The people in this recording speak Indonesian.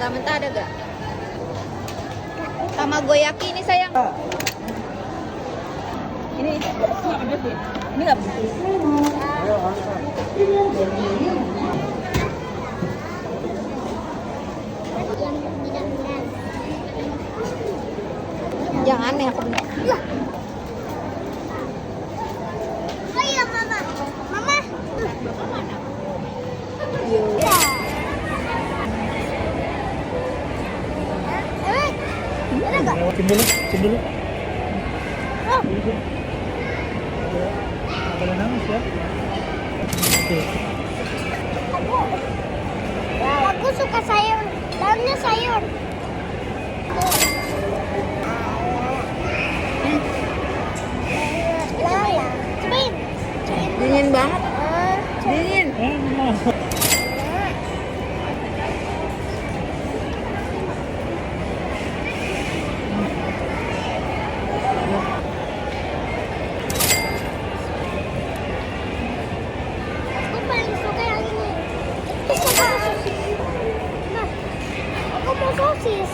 mentah-mentah ada gak? Tamagoyaki ini sayang. Ini nggak pedes ya? Ini nggak pedes. Jangan aneh aku bener. Ayo mama. Mama. Cium dulu, cium dulu. Boleh nangis ya. Oke. Aku suka sayur. Daunnya sayur. Lala. Cobain. Dingin banget. Dingin. Aku paling suka yang ini. Aku suka sosis. Nah, aku mau sosis.